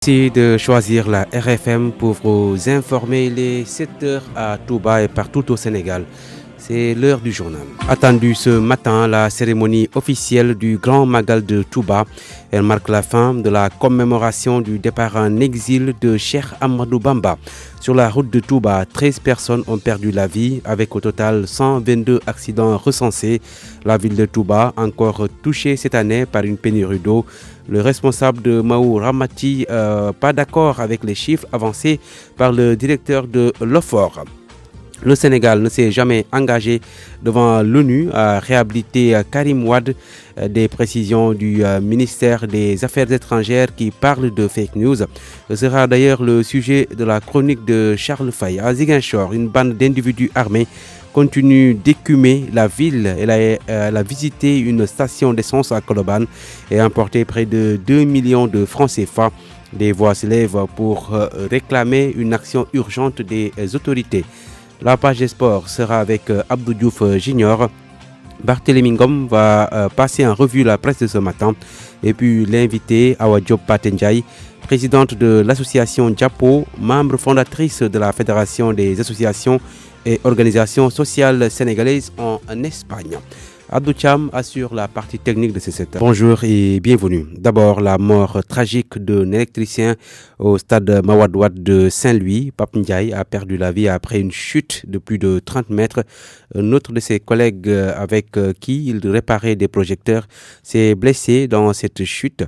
Merci de choisir la RFM pour vous informer les 7 heures à Touba et partout au Sénégal. C'est l'heure du journal. Attendue ce matin, la cérémonie officielle du Grand Magal de Touba. Elle marque la fin de la commémoration du départ en exil de Cheikh Ahmadou Bamba. Sur la route de Touba, 13 personnes ont perdu la vie avec au total 122 accidents recensés. La ville de Touba, encore touchée cette année par une pénurie d'eau. Le responsable de Mahou Ramati, pas d'accord avec les chiffres avancés par le directeur de l'OFOR. Le Sénégal ne s'est jamais engagé devant l'ONU à réhabiliter Karim Wade. Des précisions du ministère des Affaires étrangères qui parle de fake news. Ce sera d'ailleurs le sujet de la chronique de Charles Faye. À Ziguinchor, une bande d'individus armés continue d'écumer la ville. Elle a visité une station d'essence à Colobane et emporté près de 2 millions de francs CFA. Des voix s'élèvent pour réclamer une action urgente des autorités. La page des sports sera avec Abdou Diouf Junior. Barthélémy Ngom va passer en revue la presse de ce matin. Et puis l'invité Awa Diop Patenjaï, présidente de l'association Diapo, membre fondatrice de la Fédération des associations et organisations sociales sénégalaises en Espagne. Abdou Cham assure la partie technique de ces 7 heures. Bonjour et bienvenue. D'abord, la mort tragique d'un électricien au stade Mawade Wade de Saint-Louis. Pape Ndiaye a perdu la vie après une chute de plus de 30 mètres. Un autre de ses collègues avec qui il réparait des projecteurs s'est blessé dans cette chute.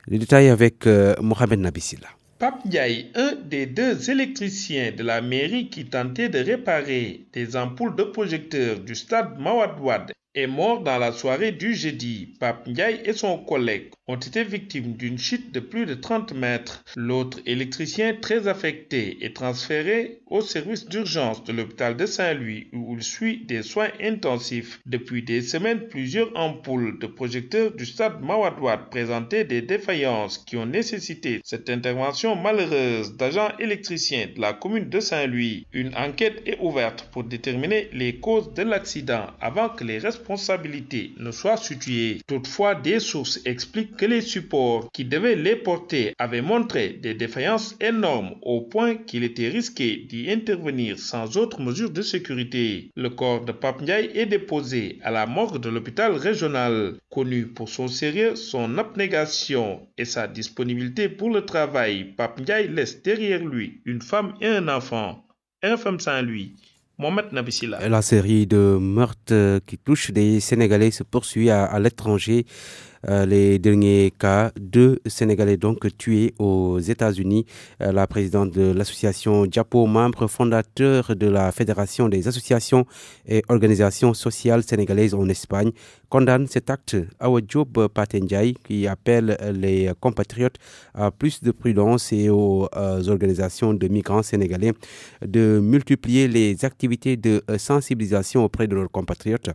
Les détails avec Mohamed Nabissila. Pape Ndiaye, un des 2 électriciens de la mairie qui tentait de réparer des ampoules de projecteurs du stade Mawade Wade, est mort dans la soirée du jeudi. Pape Ndiaye et son collègue ont été victimes d'une chute de plus de 30 mètres. L'autre électricien très affecté est transféré au service d'urgence de l'hôpital de Saint-Louis où il suit des soins intensifs. Depuis des semaines, plusieurs ampoules de projecteurs du stade Mawade Wade présentaient des défaillances qui ont nécessité cette intervention malheureuse d'agents électriciens de la commune de Saint-Louis. Une enquête est ouverte pour déterminer les causes de l'accident avant que les responsabilités ne soient situées. Toutefois, des sources expliquent que les supports qui devaient les porter avaient montré des défaillances énormes au point qu'il était risqué d'y intervenir sans autre mesure de sécurité. Le corps de Pape Ndiaye est déposé à la morgue de l'hôpital régional. Connu pour son sérieux, son abnégation et sa disponibilité pour le travail, Pape Ndiaye laisse derrière lui une femme et un enfant. RFM Saint-Louis. Mohamed Nabissila. La série de meurtres qui touche des Sénégalais se poursuit à l'étranger. Les derniers cas, 2 Sénégalais donc tués aux États-Unis. La présidente de l'association Diapo, membre fondateur de la Fédération des associations et organisations sociales sénégalaises en Espagne, condamne cet acte. Awa Diop Patenjaï, qui appelle les compatriotes à plus de prudence et aux organisations de migrants sénégalais de multiplier les activités de sensibilisation auprès de leurs compatriotes.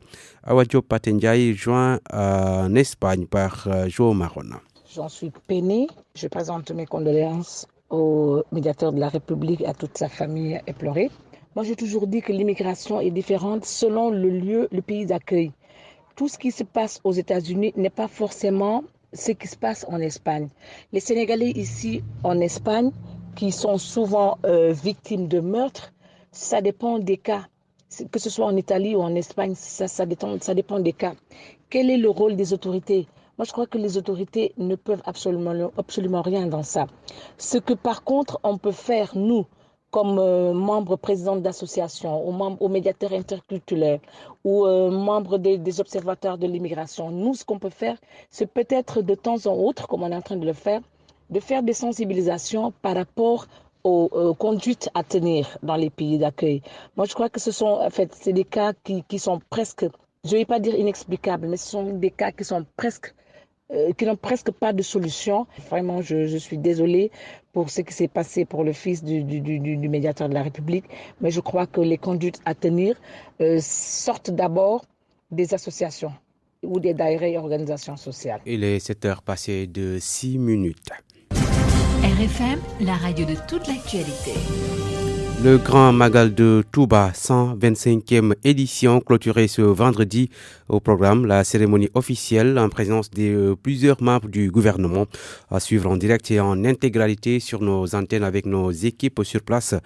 Awa Diop Patenjaï joint en Espagne par Joe Marona. J'en suis peinée. Je présente mes condoléances au médiateur de la République et à toute sa famille éplorée. Moi, j'ai toujours dit que l'immigration est différente selon le lieu, le pays d'accueil. Tout ce qui se passe aux États-Unis n'est pas forcément ce qui se passe en Espagne. Les Sénégalais ici en Espagne, qui sont souvent victimes de meurtres, ça dépend des cas. Que ce soit en Italie ou en Espagne, ça dépend des cas. Quel est le rôle des autorités ? Moi, je crois que les autorités ne peuvent absolument rien dans ça. Ce que, par contre, on peut faire, nous, comme membres présidents d'associations, ou membres aux médiateurs interculturels, ou membres des observateurs de l'immigration, nous, ce qu'on peut faire, c'est peut-être de temps en autre, comme on est en train de le faire, de faire des sensibilisations par rapport aux conduites à tenir dans les pays d'accueil. Moi, je crois que c'est des cas qui sont presque, je ne vais pas dire inexplicables, mais ce sont des cas qui n'ont presque pas de solution. Vraiment, je suis désolée pour ce qui s'est passé pour le fils du médiateur de la République, mais je crois que les conduites à tenir sortent d'abord des associations ou des daïras et organisations sociales. Il est 7 heures passées de 6 minutes. RFM, la radio de toute l'actualité. Le Grand Magal de Touba, 125e édition, clôturée ce vendredi. Au programme, la cérémonie officielle en présence de plusieurs membres du gouvernement, à suivre en direct et en intégralité sur nos antennes avec nos équipes sur place.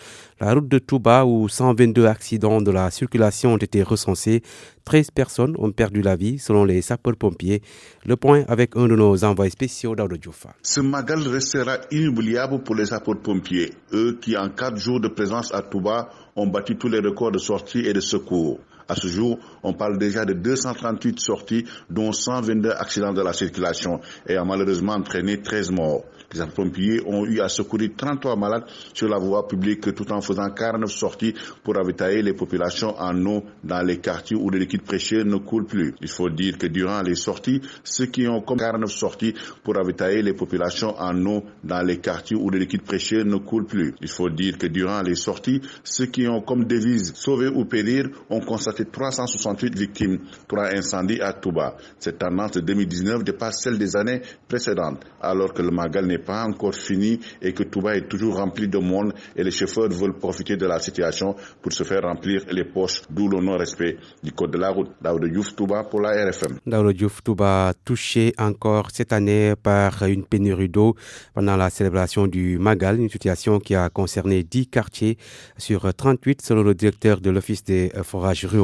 La route de Touba, où 122 accidents de la circulation ont été recensés, 13 personnes ont perdu la vie selon les sapeurs-pompiers. Le point avec un de nos envoyés spéciaux d'Aude Diouf. Ce Magal restera inoubliable pour les sapeurs-pompiers, eux qui en 4 jours de présence à Touba ont battu tous les records de sortie et de secours. À ce jour, on parle déjà de 238 sorties, dont 122 accidents de la circulation et a malheureusement entraîné 13 morts. Les sapeurs-pompiers ont eu à secourir 33 malades sur la voie publique tout en faisant 49 sorties pour ravitailler les populations en eau dans les quartiers où le liquide précieux ne coule plus. Il faut dire que durant les sorties, ceux qui ont comme 49 sorties pour ravitailler les populations en eau dans les quartiers où le liquide précieux ne coule plus. Il faut dire que durant les sorties, ceux qui ont comme devise sauver ou périr ont constaté 368 victimes, 3 incendies à Touba. Cette tendance de 2019 dépasse celle des années précédentes, alors que le Magal n'est pas encore fini et que Touba est toujours rempli de monde et les chauffeurs veulent profiter de la situation pour se faire remplir les poches, d'où le non-respect du code de la route. Daouda Diouf, Touba pour la RFM. Daouda Diouf, Touba touché encore cette année par une pénurie d'eau pendant la célébration du Magal, une situation qui a concerné 10 quartiers sur 38 selon le directeur de l'Office des forages ruraux.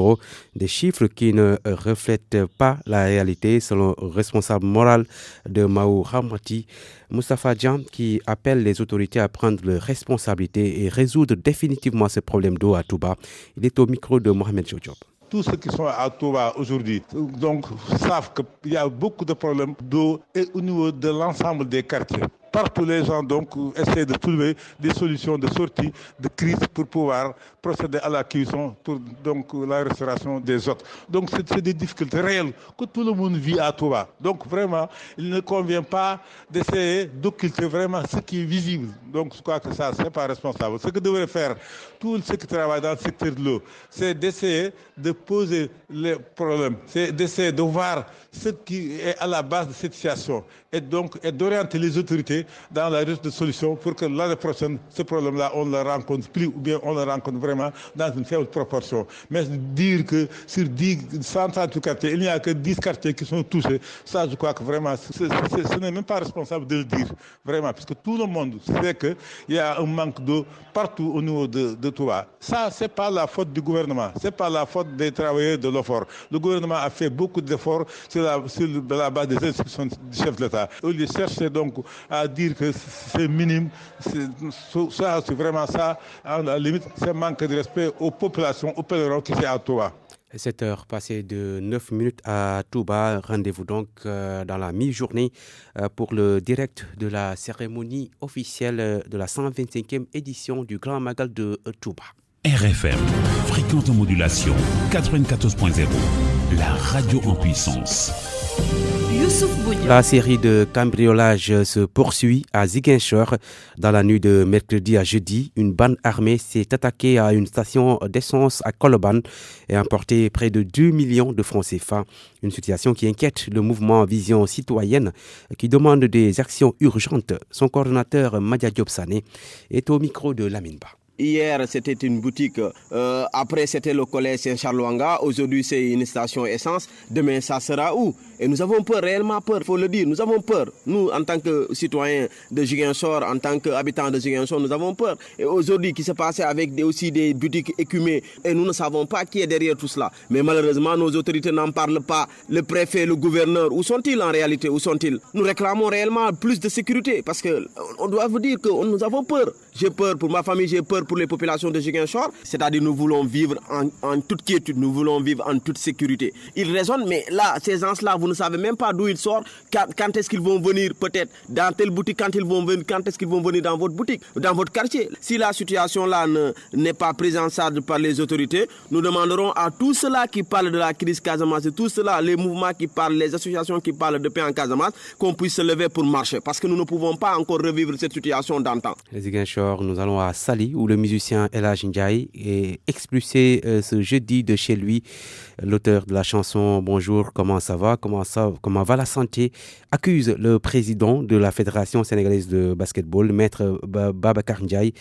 Des chiffres qui ne reflètent pas la réalité selon le responsable moral de Maou Hamati, Moustapha Djam, qui appelle les autorités à prendre leurs responsabilités et résoudre définitivement ce problème d'eau à Touba. Il est au micro de Mohamed Jojob. Tous ceux qui sont à Touba aujourd'hui donc, savent qu'il y a beaucoup de problèmes d'eau et au niveau de l'ensemble des quartiers. Partout, les gens donc essaient de trouver des solutions de sortie de crise pour pouvoir procéder à la cuisson pour donc la restauration des hôtes. Donc c'est des difficultés réelles que tout le monde vit à Touba. Donc vraiment, il ne convient pas d'essayer d'occulter vraiment ce qui est visible. Donc je crois que ça, c'est pas responsable. Ce que devrait faire tous ceux qui travaillent dans le secteur de l'eau, c'est d'essayer de poser les problèmes, c'est d'essayer de voir ce qui est à la base de cette situation et donc d'orienter les autorités dans la recherche de solutions pour que l'année prochaine, ce problème-là, on ne le rencontre plus ou bien on le rencontre vraiment dans une faible proportion. Mais dire que sur 138 quartiers, il n'y a que 10 quartiers qui sont touchés, ça je crois que vraiment, ce n'est même pas responsable de le dire, vraiment, puisque tout le monde sait qu'il y a un manque d'eau partout au niveau de Touba. Ça, ce n'est pas la faute du gouvernement, ce n'est pas la faute des travailleurs de l'OFOR. Le gouvernement a fait beaucoup d'efforts sur la base des instructions du chef de l'État. Au lieu de chercher donc à dire que c'est minime, c'est vraiment ça, à la limite, c'est manque de respect aux populations, aux pèlerins qui sont à Touba. 7 heures passées de 9 minutes à Touba. Rendez-vous donc dans la mi-journée pour le direct de la cérémonie officielle de la 125e édition du Grand Magal de Touba. RFM, fréquente modulation 94.0, la radio en puissance. La série de cambriolages se poursuit à Ziguinchor. Dans la nuit de mercredi à jeudi, une bande armée s'est attaquée à une station d'essence à Colobane et a emporté près de 2 millions de francs CFA. Une situation qui inquiète le mouvement Vision Citoyenne qui demande des actions urgentes. Son coordonnateur Madia Diop Sané est au micro de Lamine Ba. Hier, c'était une boutique. Après, c'était le collège Saint-Charles-Wanga. Aujourd'hui, c'est une station essence. Demain, ça sera où? Et nous avons peur, réellement peur, il faut le dire. Nous avons peur. Nous, en tant que citoyens de Ziguinchor, en tant qu'habitants de Ziguinchor, nous avons peur. Et aujourd'hui, qui s'est passé avec aussi des boutiques écumées. Et nous ne savons pas qui est derrière tout cela. Mais malheureusement, nos autorités n'en parlent pas. Le préfet, le gouverneur, où sont-ils en réalité? Où sont-ils? Nous réclamons réellement plus de sécurité. Parce qu'on doit vous dire que nous avons peur. J'ai peur pour ma famille, j'ai peur pour les populations de Ziguinchor. C'est-à-dire nous voulons vivre en toute quiétude, nous voulons vivre en toute sécurité. Ils raisonnent, mais là, ces gens-là, vous ne savez même pas d'où ils sortent, quand est-ce qu'ils vont venir, peut-être dans telle boutique, quand est-ce qu'ils vont venir dans votre boutique, dans votre quartier. Si la situation-là n'est pas prise en charge par les autorités, nous demanderons à tous ceux-là qui parlent de la crise Casamance, tous ceux-là, les mouvements qui parlent, les associations qui parlent de paix en Casamance, qu'on puisse se lever pour marcher, parce que nous ne pouvons pas encore revivre cette situation d'antan. Les Ziguinchor, nous allons à Sali, où le musicien El Hadj Ndiaye est expulsé ce jeudi de chez lui. L'auteur de la chanson Bonjour, comment ça va, comment va la santé, accuse le président de la Fédération sénégalaise de basketball, Maître Babacar Ndiaye,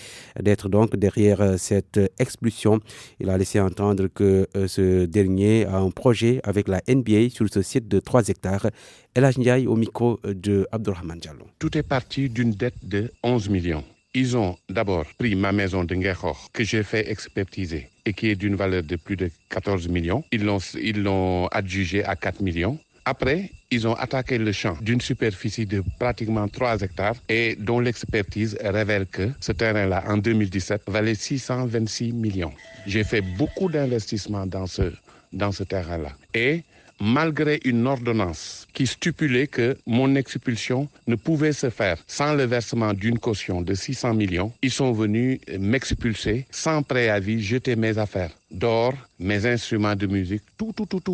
d'être donc derrière cette expulsion. Il a laissé entendre que ce dernier a un projet avec la NBA sur ce site de 3 hectares. El Hadj Ndiaye au micro de Abdourahmane Diallo. Tout est parti d'une dette de 11 millions. Ils ont d'abord pris ma maison de Nguekor que j'ai fait expertiser et qui est d'une valeur de plus de 14 millions. Ils l'ont adjugé à 4 millions. Après, ils ont attaqué le champ d'une superficie de pratiquement 3 hectares et dont l'expertise révèle que ce terrain-là, en 2017, valait 626 millions. J'ai fait beaucoup d'investissements dans ce terrain-là. Et malgré une ordonnance qui stipulait que mon expulsion ne pouvait se faire sans le versement d'une caution de 600 millions, ils sont venus m'expulser sans préavis, jeter mes affaires d'or, mes instruments de musique, tout.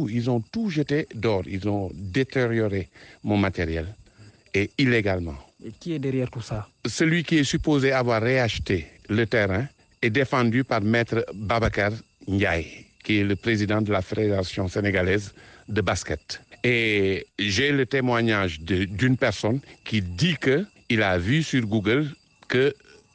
Ils ont tout jeté d'or. Ils ont détérioré mon matériel et illégalement. Et qui est derrière tout ça? Celui qui est supposé avoir réacheté le terrain est défendu par Maître Babacar Ndiaye, qui est le président de la Fédération sénégalaise de basket. Et j'ai le témoignage d'une personne qui dit qu'il a vu sur Google que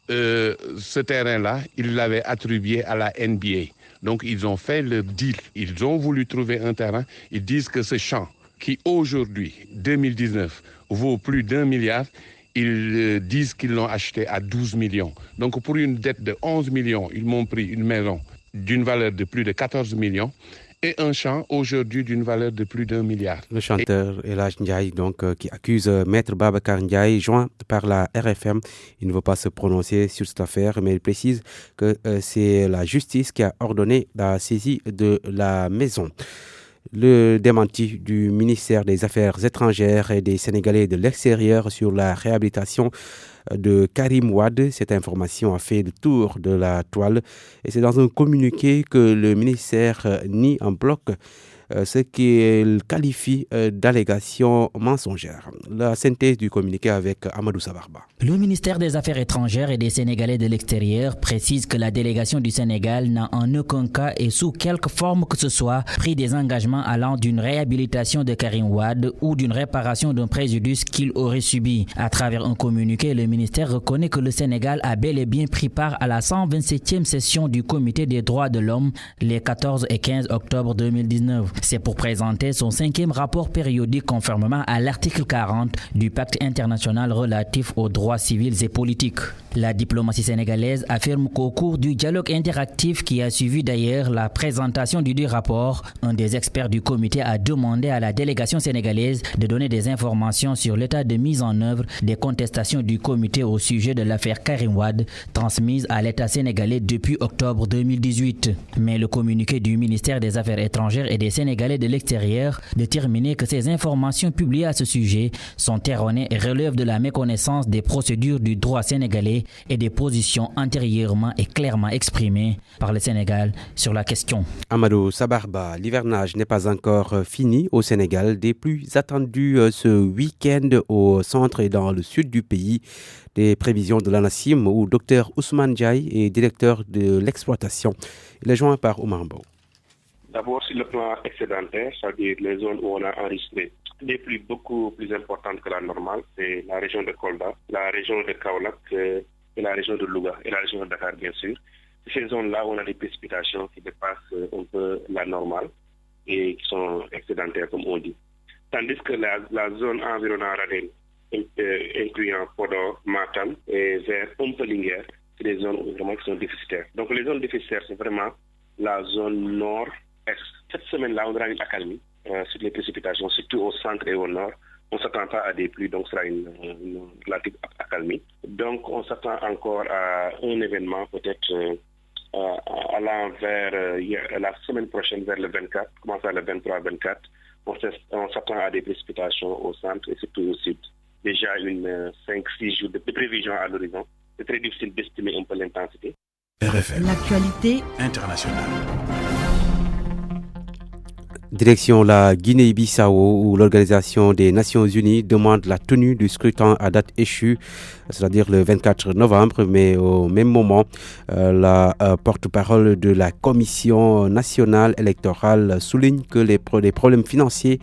ce terrain-là, il l'avait attribué à la NBA. Donc ils ont fait le deal. Ils ont voulu trouver un terrain. Ils disent que ce champ, qui aujourd'hui, 2019, vaut plus d'1 milliard, ils disent qu'ils l'ont acheté à 12 millions. Donc pour une dette de 11 millions, ils m'ont pris une maison d'une valeur de plus de 14 millions et un champ aujourd'hui d'une valeur de plus d'1 milliard. Le chanteur El Hadj Ndiaye, donc, qui accuse Maître Babacar Ndiaye, joint par la RFM. Il ne veut pas se prononcer sur cette affaire, mais il précise que c'est la justice qui a ordonné la saisie de la maison. Le démenti du ministère des Affaires étrangères et des Sénégalais de l'extérieur sur la réhabilitation de Karim Wade. Cette information a fait le tour de la toile et c'est dans un communiqué que le ministère nie en bloc ce qu'il qualifie d'allégation mensongère. La synthèse du communiqué avec Amadou Sabarba. Le ministère des Affaires étrangères et des Sénégalais de l'extérieur précise que la délégation du Sénégal n'a en aucun cas et sous quelque forme que ce soit pris des engagements allant d'une réhabilitation de Karim Wade ou d'une réparation d'un préjudice qu'il aurait subi. À travers un communiqué, le ministère reconnaît que le Sénégal a bel et bien pris part à la 127e session du Comité des droits de l'homme les 14 et 15 octobre 2019. C'est pour présenter son 5e rapport périodique conformément à l'article 40 du Pacte international relatif aux droits civils et politiques. La diplomatie sénégalaise affirme qu'au cours du dialogue interactif qui a suivi d'ailleurs la présentation du rapport, un des experts du comité a demandé à la délégation sénégalaise de donner des informations sur l'état de mise en œuvre des contestations du comité au sujet de l'affaire Karim Wade, transmise à l'État sénégalais depuis octobre 2018. Mais le communiqué du ministère des Affaires étrangères et des Sénégalais de l'extérieur déterminait que ces informations publiées à ce sujet sont erronées et relèvent de la méconnaissance des procédures du droit sénégalais et des positions antérieurement et clairement exprimées par le Sénégal sur la question. Amadou Sabarba, l'hivernage n'est pas encore fini au Sénégal. Des pluies attendues ce week-end au centre et dans le sud du pays. Des prévisions de l'ANACIM où Dr Ousmane Ndiaye est directeur de l'exploitation. Il est joint par Oumar Mbow. D'abord, sur le plan excédentaire, c'est-à-dire les zones où on a enregistré des pluies beaucoup plus importantes que la normale, c'est la région de Kolda, la région de Kaolack et la région de Louga et la région de Dakar, bien sûr. Ces zones-là, on a des précipitations qui dépassent un peu la normale et qui sont excédentaires, comme on dit. Tandis que la zone environnant Radin, incluant Podor, Matam et vers Pompelinger, c'est des zones vraiment qui sont déficitaires. Donc les zones déficitaires, c'est vraiment la zone nord-est. Cette semaine-là, on aura une accalmie sur les précipitations, surtout au centre et au nord. On ne s'attend pas à des pluies, donc ce sera une relative accalmie. Donc on s'attend encore à un événement peut-être allant vers la semaine prochaine, vers le 24, commençant le 23-24. On s'attend à des précipitations au centre et surtout au sud. Déjà 5-6 jours de prévision à l'horizon. C'est très difficile d'estimer un peu l'intensité. RFM. L'actualité internationale. Direction la Guinée-Bissau où l'Organisation des Nations Unies demande la tenue du scrutin à date échue, c'est-à-dire le 24 novembre, mais au même moment, la porte-parole de la Commission nationale électorale souligne que les problèmes financiers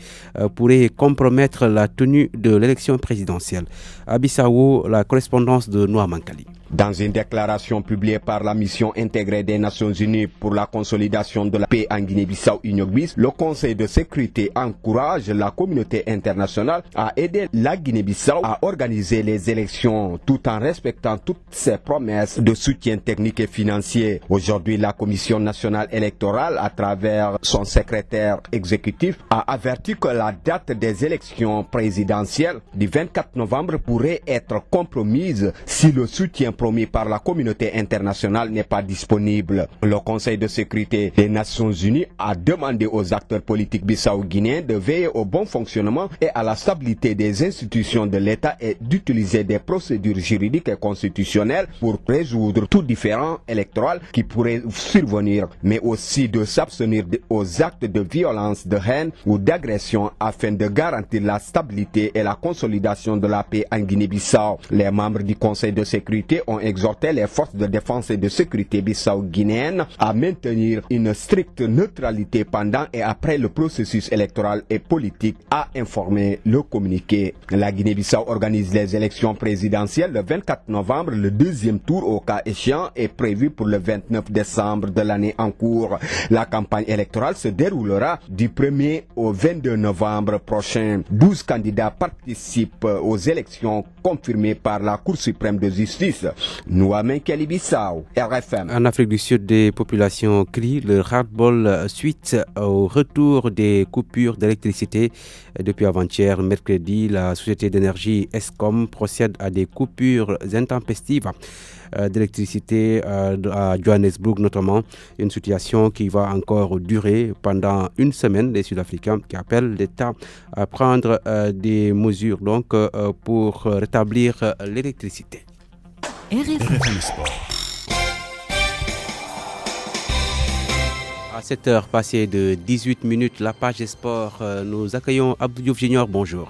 pourraient compromettre la tenue de l'élection présidentielle. À Bissau, la correspondance de Noah Mankali. Dans une déclaration publiée par la mission intégrée des Nations Unies pour la consolidation de la paix en Guinée-Bissau, UNOGBIS, le Conseil de sécurité encourage la communauté internationale à aider la Guinée-Bissau à organiser les élections tout en respectant toutes ses promesses de soutien technique et financier. Aujourd'hui, la Commission nationale électorale, à travers son secrétaire exécutif, a averti que la date des élections présidentielles du 24 novembre pourrait être compromise si le soutien promis par la communauté internationale n'est pas disponible. Le Conseil de sécurité des Nations Unies a demandé aux acteurs politiques bissau-guinéens de veiller au bon fonctionnement et à la stabilité des institutions de l'État et d'utiliser des procédures juridiques et constitutionnelles pour résoudre tout différend électoral qui pourrait survenir, mais aussi de s'abstenir aux actes de violence, de haine ou d'agression afin de garantir la stabilité et la consolidation de la paix en Guinée-Bissau. Les membres du Conseil de sécurité ont exhorté les forces de défense et de sécurité bissau-guinéennes à maintenir une stricte neutralité pendant et après le processus électoral et politique, a informé le communiqué. La Guinée-Bissau organise les élections présidentielles le 24 novembre. Le deuxième tour, au cas échéant, est prévu pour le 29 décembre de l'année en cours. La campagne électorale se déroulera du 1er au 22 novembre prochain. 12 candidats participent aux élections confirmées par la Cour suprême de justice. Nouamen Kelly-Bissau, RFM. En Afrique du Sud, des populations crient le ras-le-bol suite au retour des coupures d'électricité. Depuis avant-hier, mercredi, la société d'énergie Eskom procède à des coupures intempestives d'électricité à Johannesburg notamment, une situation qui va encore durer pendant une semaine. Les Sud-Africains qui appellent l'État à prendre des mesures donc, pour rétablir l'électricité. RFM Sport. À 7h passées de 18 minutes, la page des sports, nous accueillons Abdou Diouf Junior. Bonjour.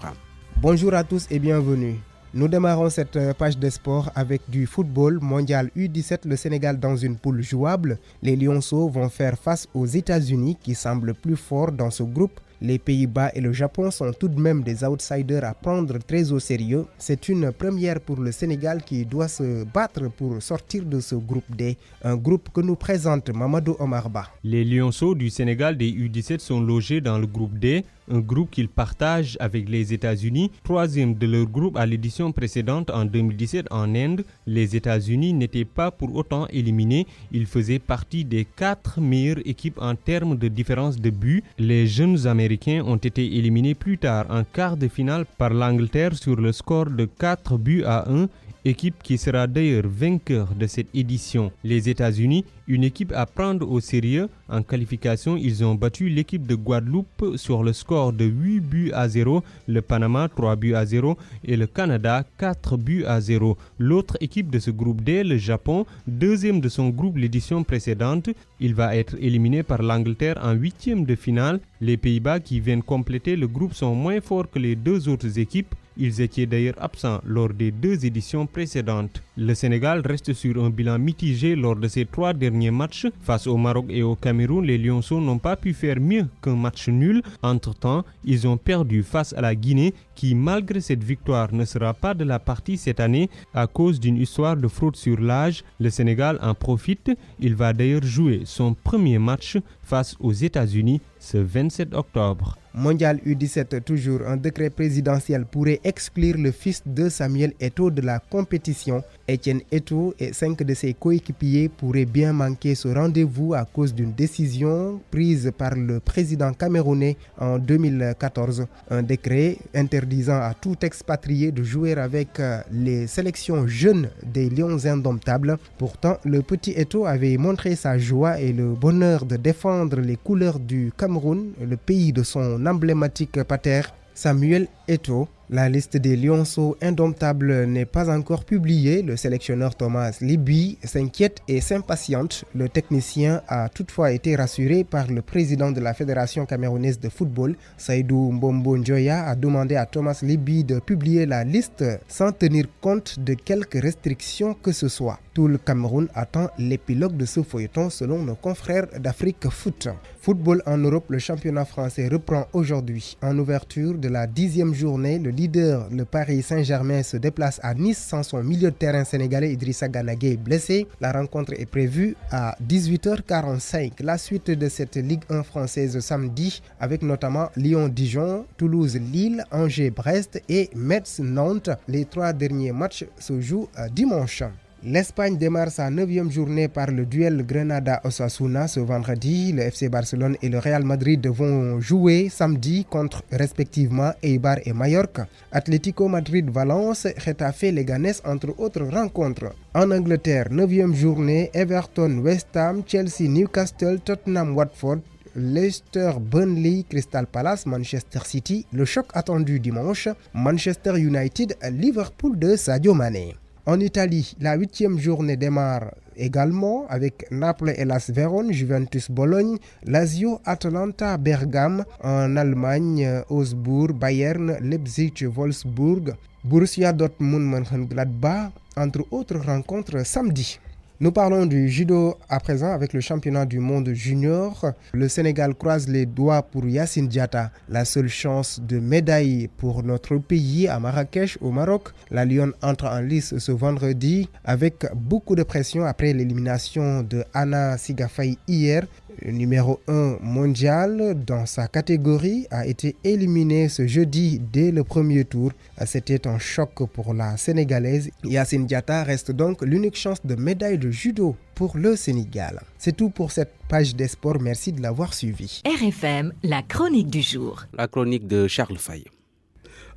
Bonjour à tous et bienvenue. Nous démarrons cette page des sports avec du football mondial U17, le Sénégal dans une poule jouable. Les Lionceaux vont faire face aux États-Unis qui semblent plus forts dans ce groupe. Les Pays-Bas et le Japon sont tout de même des outsiders à prendre très au sérieux. C'est une première pour le Sénégal qui doit se battre pour sortir de ce groupe D, un groupe que nous présente Mamadou Omar Ba. Les Lionceaux du Sénégal des U17 sont logés dans le groupe D, un groupe qu'ils partagent avec les États-Unis, troisième de leur groupe à l'édition précédente en 2017 en Inde. Les États-Unis n'étaient pas pour autant éliminés, ils faisaient partie des 4 meilleures équipes en termes de différence de but. Les jeunes Américains ont été éliminés plus tard en quart de finale par l'Angleterre sur le score de 4-1, équipe qui sera d'ailleurs vainqueur de cette édition. Les États-Unis, une équipe à prendre au sérieux. En qualification, ils ont battu l'équipe de Guadeloupe sur le score de 8-0, le Panama 3-0 et le Canada 4-0. L'autre équipe de ce groupe D, le Japon, deuxième de son groupe l'édition précédente, il va être éliminé par l'Angleterre en huitième de finale. Les Pays-Bas qui viennent compléter le groupe sont moins forts que les deux autres équipes. Ils étaient d'ailleurs absents lors des deux éditions précédentes. Le Sénégal reste sur un bilan mitigé lors de ses 3 derniers matchs. Face au Maroc et au Cameroun, les Lionceaux n'ont pas pu faire mieux qu'un match nul. Entre-temps, ils ont perdu face à la Guinée qui, malgré cette victoire, ne sera pas de la partie cette année à cause d'une histoire de fraude sur l'âge. Le Sénégal en profite. Il va d'ailleurs jouer son premier match face aux États-Unis ce 27 octobre. Mondial U17 toujours, un décret présidentiel pourrait exclure le fils de Samuel Eto'o de la compétition. Etienne Eto'o et 5 de ses coéquipiers pourraient bien manquer ce rendez-vous à cause d'une décision prise par le président camerounais en 2014. Un décret interdisant à tout expatrié de jouer avec les sélections jeunes des Lions indomptables. Pourtant, le petit Eto'o avait montré sa joie et le bonheur de défendre les couleurs du Cameroun, le pays de son emblématique pater. Samuel Eto'o La liste des lionceaux indomptables n'est pas encore publiée. Le sélectionneur Thomas Libi s'inquiète et s'impatiente. Le technicien a toutefois été rassuré par le président de la Fédération camerounaise de football, Saïdou Mbombo Njoya, a demandé à Thomas Libi de publier la liste sans tenir compte de quelques restrictions que ce soit. Tout le Cameroun attend l'épilogue de ce feuilleton selon nos confrères d'Afrique Foot. Football en Europe, le championnat français reprend aujourd'hui. En ouverture de la 10e journée, le leader, le Paris Saint-Germain, se déplace à Nice sans son milieu de terrain sénégalais Idrissa Gana Gueye blessé. La rencontre est prévue à 18h45. La suite de cette Ligue 1 française samedi, avec notamment Lyon-Dijon, Toulouse-Lille, Angers-Brest et Metz-Nantes. Les 3 derniers matchs se jouent dimanche. L'Espagne démarre sa 9e journée par le duel Grenada-Osasuna ce vendredi. Le FC Barcelone et le Real Madrid vont jouer samedi contre respectivement Eibar et Mallorca. Atlético Madrid-Valence, Getafe Leganés entre autres rencontres. En Angleterre, 9e journée, Everton, West Ham, Chelsea, Newcastle, Tottenham, Watford, Leicester, Burnley, Crystal Palace, Manchester City. Le choc attendu dimanche, Manchester United, Liverpool de Sadio Mané. En Italie, la 8e journée démarre également avec Naples et Las Vérone, Juventus Bologne, Lazio, Atalanta, Bergame. En Allemagne, Augsbourg, Bayern, Leipzig, Wolfsburg, Borussia Dortmund, Mönchengladbach, entre autres rencontres samedi. Nous parlons du judo à présent avec le championnat du monde junior. Le Sénégal croise les doigts pour Yacine Diatta. La seule chance de médaille pour notre pays à Marrakech au Maroc. La Lionne entre en lice ce vendredi avec beaucoup de pression après l'élimination de Anna Sigafay hier. Le numéro 1 mondial dans sa catégorie a été éliminé ce jeudi dès le premier tour. C'était un choc pour la Sénégalaise. Yacine Diatta reste donc l'unique chance de médaille de judo pour le Sénégal. C'est tout pour cette page des sports. Merci de l'avoir suivi. RFM, la chronique du jour. La chronique de Charles Faye.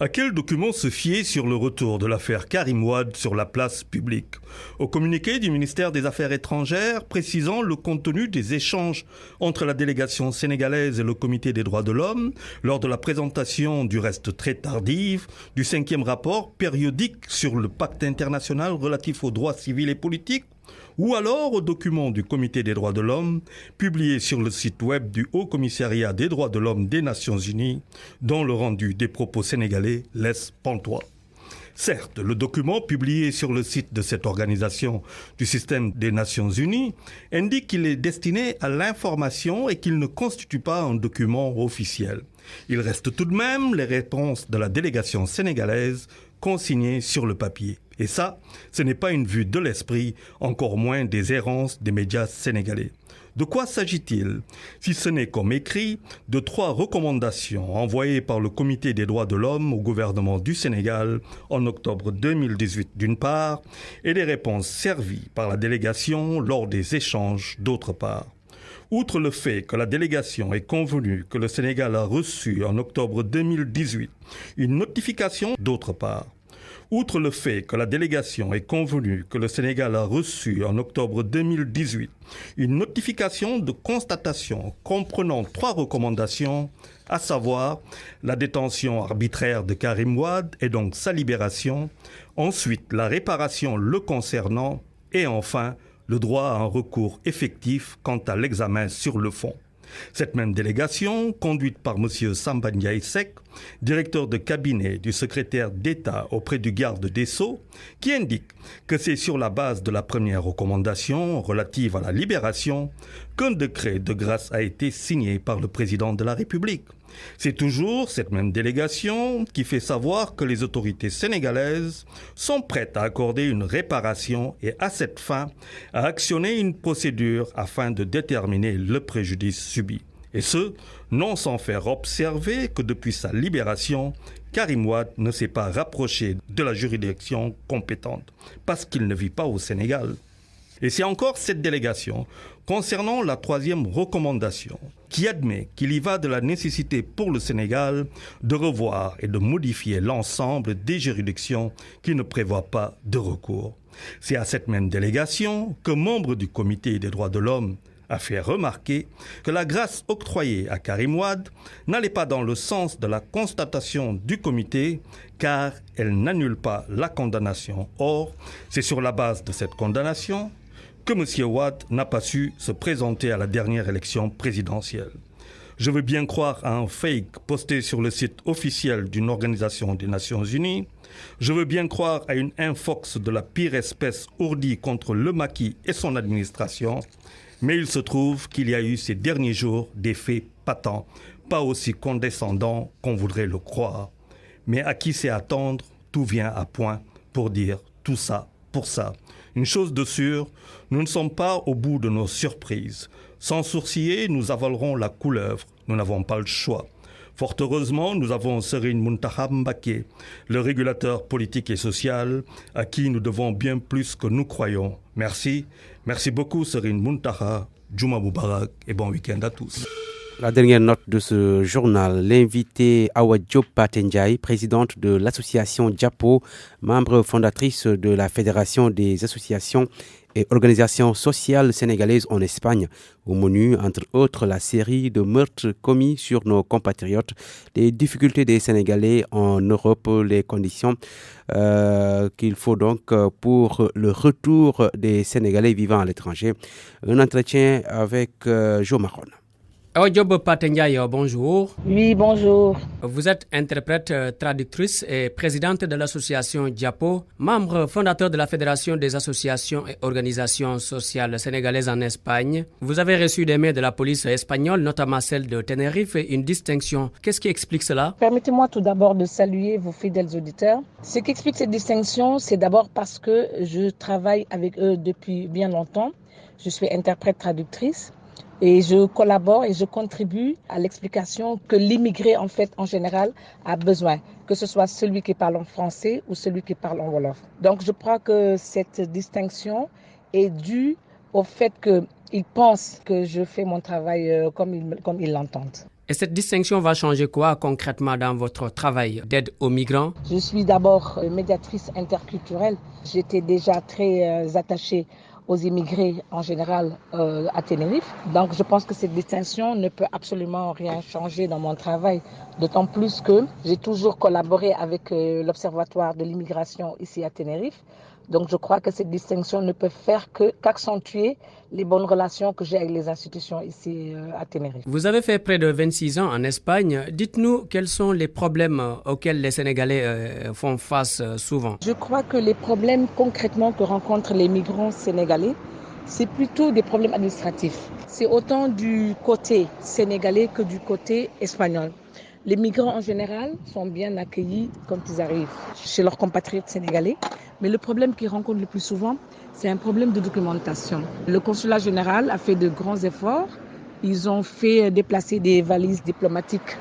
À quel document se fier sur le retour de l'affaire Karim Wade sur la place publique? Au communiqué du ministère des Affaires étrangères précisant le contenu des échanges entre la délégation sénégalaise et le Comité des droits de l'homme lors de la présentation du reste très tardive du 5e rapport périodique sur le pacte international relatif aux droits civils et politiques, ou alors au document du Comité des droits de l'homme, publié sur le site web du Haut Commissariat des droits de l'homme des Nations Unies, dont le rendu des propos sénégalais laisse pantois. Certes, le document publié sur le site de cette organisation du système des Nations Unies indique qu'il est destiné à l'information et qu'il ne constitue pas un document officiel. Il reste tout de même les réponses de la délégation sénégalaise consignées sur le papier. Et ça, ce n'est pas une vue de l'esprit, encore moins des errances des médias sénégalais. De quoi s'agit-il? Si ce n'est comme écrit de 3 recommandations envoyées par le Comité des droits de l'homme au gouvernement du Sénégal en octobre 2018 d'une part, et les réponses servies par la délégation lors des échanges d'autre part. Outre le fait que la délégation est convenue que le Sénégal a reçu en octobre 2018 une notification d'autre part. Outre le fait que la délégation est convenue que le Sénégal a reçu en octobre 2018 une notification de constatation comprenant 3 recommandations, à savoir la détention arbitraire de Karim Wade et donc sa libération, ensuite la réparation le concernant et enfin le droit à un recours effectif quant à l'examen sur le fond. Cette même délégation, conduite par M. Samba Ndiaye Seck, directeur de cabinet du secrétaire d'État auprès du garde des Sceaux, qui indique que c'est sur la base de la première recommandation relative à la libération qu'un décret de grâce a été signé par le président de la République. C'est toujours cette même délégation qui fait savoir que les autorités sénégalaises sont prêtes à accorder une réparation et à cette fin à actionner une procédure afin de déterminer le préjudice subi. Et ce, non sans faire observer que depuis sa libération, Karim Wade ne s'est pas rapproché de la juridiction compétente parce qu'il ne vit pas au Sénégal. Et c'est encore cette délégation, concernant la 3e recommandation, qui admet qu'il y va de la nécessité pour le Sénégal de revoir et de modifier l'ensemble des juridictions qui ne prévoient pas de recours. C'est à cette même délégation que membres du Comité des droits de l'homme a fait remarquer que la grâce octroyée à Karim Wade n'allait pas dans le sens de la constatation du comité car elle n'annule pas la condamnation. Or, c'est sur la base de cette condamnation que M. Wade n'a pas su se présenter à la dernière élection présidentielle. Je veux bien croire à un fake posté sur le site officiel d'une organisation des Nations Unies. Je veux bien croire à une infox de la pire espèce ourdie contre le maquis et son administration. Mais il se trouve qu'il y a eu ces derniers jours des faits patents, pas aussi condescendants qu'on voudrait le croire. Mais à qui sait attendre, tout vient à point pour dire tout ça pour ça. Une chose de sûre, nous ne sommes pas au bout de nos surprises. Sans sourciller, nous avalerons la couleuvre. Nous n'avons pas le choix. Fort heureusement, nous avons Serigne Mountakha Mbacké, le régulateur politique et social, à qui nous devons bien plus que nous croyons. Merci. Merci beaucoup, Serigne Mountakha. Juma Mubarak et bon week-end à tous. La dernière note de ce journal, l'invité Awa Diop Patendiaï, présidente de l'association Diapo, membre fondatrice de la Fédération des associations et organisations sociales sénégalaises en Espagne. Au menu, entre autres, la série de meurtres commis sur nos compatriotes, les difficultés des Sénégalais en Europe, les conditions qu'il faut donc pour le retour des Sénégalais vivant à l'étranger. Un entretien avec Jo Maron. Awa Diop Patendiaï, bonjour. Oui, bonjour. Vous êtes interprète, traductrice et présidente de l'association Diapo, membre fondateur de la Fédération des associations et organisations sociales sénégalaises en Espagne. Vous avez reçu des mails de la police espagnole, notamment celle de Tenerife, une distinction. Qu'est-ce qui explique cela? Permettez-moi tout d'abord de saluer vos fidèles auditeurs. Ce qui explique cette distinction, c'est d'abord parce que je travaille avec eux depuis bien longtemps. Je suis interprète traductrice. Et je collabore et je contribue à l'explication que l'immigré, en fait, en général, a besoin, que ce soit celui qui parle en français ou celui qui parle en wolof. Donc, je crois que cette distinction est due au fait qu'ils pensent que je fais mon travail comme ils l'entendent. Et cette distinction va changer quoi concrètement dans votre travail d'aide aux migrants? Je suis d'abord médiatrice interculturelle. J'étais déjà très attachée aux immigrés en général à Tenerife. Donc je pense que cette distinction ne peut absolument rien changer dans mon travail, d'autant plus que j'ai toujours collaboré avec l'Observatoire de l'immigration ici à Tenerife. Donc je crois que cette distinction ne peut faire qu'accentuer les bonnes relations que j'ai avec les institutions ici à Tenerife. Vous avez fait près de 26 ans en Espagne. Dites-nous quels sont les problèmes auxquels les Sénégalais font face souvent. Je crois que les problèmes concrètement que rencontrent les migrants sénégalais, c'est plutôt des problèmes administratifs. C'est autant du côté sénégalais que du côté espagnol. Les migrants en général sont bien accueillis quand ils arrivent chez leurs compatriotes sénégalais. Mais le problème qu'ils rencontrent le plus souvent, c'est un problème de documentation. Le consulat général a fait de grands efforts. Ils ont fait déplacer des valises diplomatiques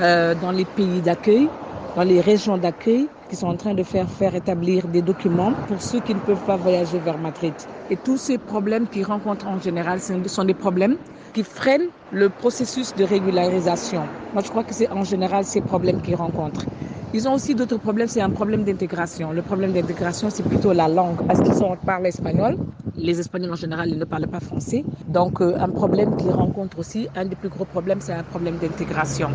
dans les pays d'accueil, dans les régions d'accueil, qui sont en train de faire établir des documents pour ceux qui ne peuvent pas voyager vers Madrid. Et tous ces problèmes qu'ils rencontrent en général sont des problèmes qui freinent le processus de régularisation. Moi, je crois que c'est en général ces problèmes qu'ils rencontrent. Ils ont aussi d'autres problèmes, c'est un problème d'intégration. Le problème d'intégration, c'est plutôt la langue, parce qu'ils parlent espagnol. Les Espagnols, en général, ils ne parlent pas français. Donc, un problème qu'ils rencontrent aussi, un des plus gros problèmes, c'est un problème d'intégration.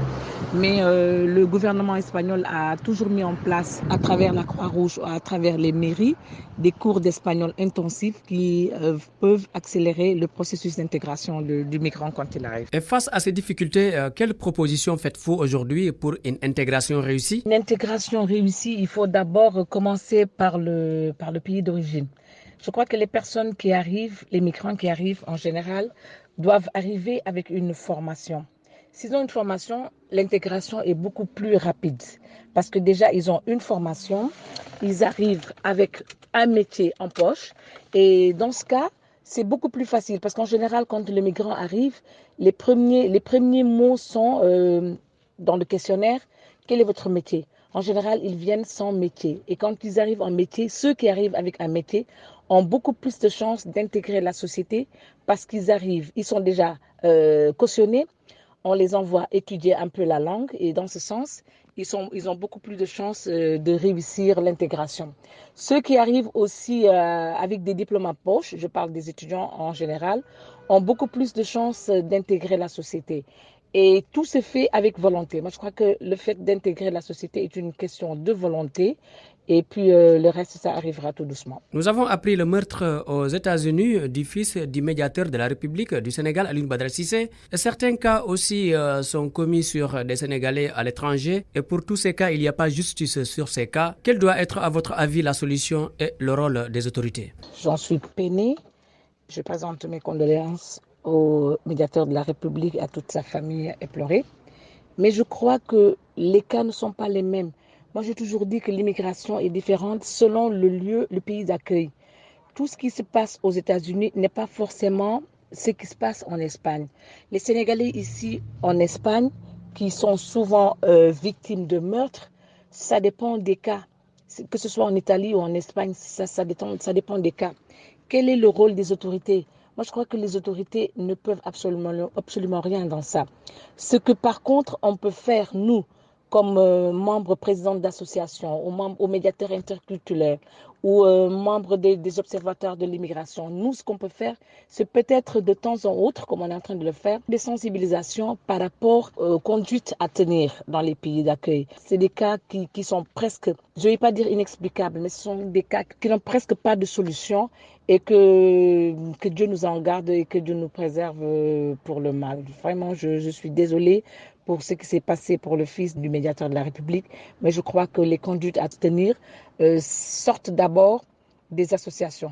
Mais le gouvernement espagnol a toujours mis en place, à travers la Croix-Rouge, à travers les mairies, des cours d'espagnol intensifs qui peuvent accélérer le processus d'intégration du migrant quand il arrive. Et face à ces difficultés, quelles propositions faites-vous aujourd'hui pour une intégration réussie? Une intégration réussie, il faut d'abord commencer par le pays d'origine. Je crois que les personnes qui arrivent, les migrants qui arrivent en général, doivent arriver avec une formation. S'ils ont une formation, l'intégration est beaucoup plus rapide parce que déjà, ils ont une formation, ils arrivent avec un métier en poche et dans ce cas, c'est beaucoup plus facile parce qu'en général, quand le migrant arrive, les premiers mots sont dans le questionnaire, quel est votre métier? En général, ils viennent sans métier et quand ils arrivent en métier, ceux qui arrivent avec un métier ont beaucoup plus de chances d'intégrer la société parce qu'ils arrivent, ils sont déjà cautionnés. On les envoie étudier un peu la langue et dans ce sens, ils ont beaucoup plus de chances de réussir l'intégration. Ceux qui arrivent aussi avec des diplômes à poche, je parle des étudiants en général, ont beaucoup plus de chances d'intégrer la société. Et tout se fait avec volonté. Moi, je crois que le fait d'intégrer la société est une question de volonté. Et puis le reste, ça arrivera tout doucement. Nous avons appris le meurtre aux États-Unis du fils du médiateur de la République du Sénégal, Alioune Badara Cissé. Certains cas aussi sont commis sur des Sénégalais à l'étranger. Et pour tous ces cas, il n'y a pas justice sur ces cas. Quelle doit être, à votre avis, la solution et le rôle des autorités? J'en suis peinée. Je présente mes condoléances au médiateur de la République, à toute sa famille éplorée. Mais je crois que les cas ne sont pas les mêmes. Moi, j'ai toujours dit que l'immigration est différente selon le lieu, le pays d'accueil. Tout ce qui se passe aux États-Unis n'est pas forcément ce qui se passe en Espagne. Les Sénégalais ici en Espagne, qui sont souvent victimes de meurtres, ça dépend des cas. Que ce soit en Italie ou en Espagne, ça dépend des cas. Quel est le rôle des autorités? Moi, je crois que les autorités ne peuvent absolument rien dans ça. Ce que par contre, on peut faire, nous, comme membres présidents d'associations, aux médiateurs interculturels ou membres des observateurs de l'immigration, nous, ce qu'on peut faire, c'est peut-être de temps en autre, comme on est en train de le faire, des sensibilisations par rapport aux conduites à tenir dans les pays d'accueil. C'est des cas qui sont presque, je ne vais pas dire inexplicables, mais ce sont des cas qui n'ont presque pas de solution et que Dieu nous en garde et que Dieu nous préserve pour le mal. Vraiment, je suis désolée pour ce qui s'est passé pour le fils du médiateur de la République, mais je crois que les conduites à tenir sortent d'abord des associations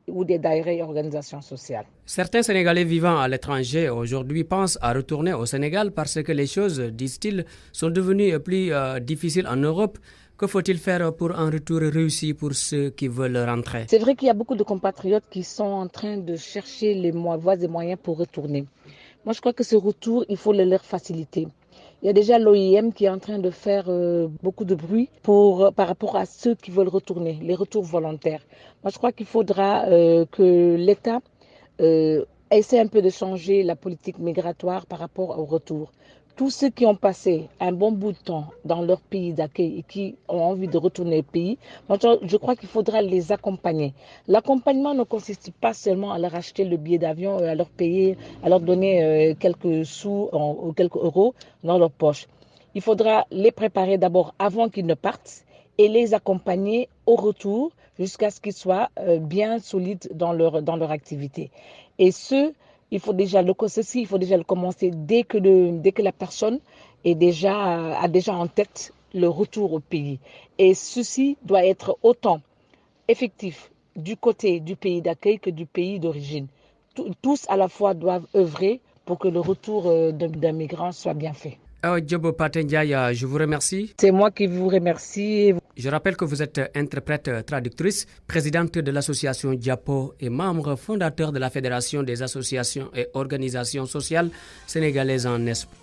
ou des daïras et organisations sociales. Certains Sénégalais vivant à l'étranger aujourd'hui pensent à retourner au Sénégal parce que les choses, disent-ils, sont devenues plus difficiles en Europe. Que faut-il faire pour un retour réussi pour ceux qui veulent rentrer? C'est vrai qu'il y a beaucoup de compatriotes qui sont en train de chercher les voies et moyens pour retourner. Moi, je crois que ce retour, il faut le leur faciliter. Il y a déjà l'OIM qui est en train de faire beaucoup de bruit par rapport à ceux qui veulent retourner, les retours volontaires. Moi, je crois qu'il faudra que l'État essaie un peu de changer la politique migratoire par rapport au retour. Tous ceux qui ont passé un bon bout de temps dans leur pays d'accueil et qui ont envie de retourner au pays, je crois qu'il faudra les accompagner. L'accompagnement ne consiste pas seulement à leur acheter le billet d'avion, à leur payer, à leur donner quelques sous ou quelques euros dans leur poche. Il faudra les préparer d'abord avant qu'ils ne partent et les accompagner au retour jusqu'à ce qu'ils soient bien solides dans leur activité. Et il faut déjà le commencer dès que la personne a déjà en tête le retour au pays. Et ceci doit être autant effectif du côté du pays d'accueil que du pays d'origine. Tous à la fois doivent œuvrer pour que le retour d'un migrant soit bien fait. Djobo Patendiaï, je vous remercie. C'est moi qui vous remercie. Je rappelle que vous êtes interprète traductrice, présidente de l'association Diapo et membre fondateur de la Fédération des associations et organisations sociales sénégalaises en Espagne.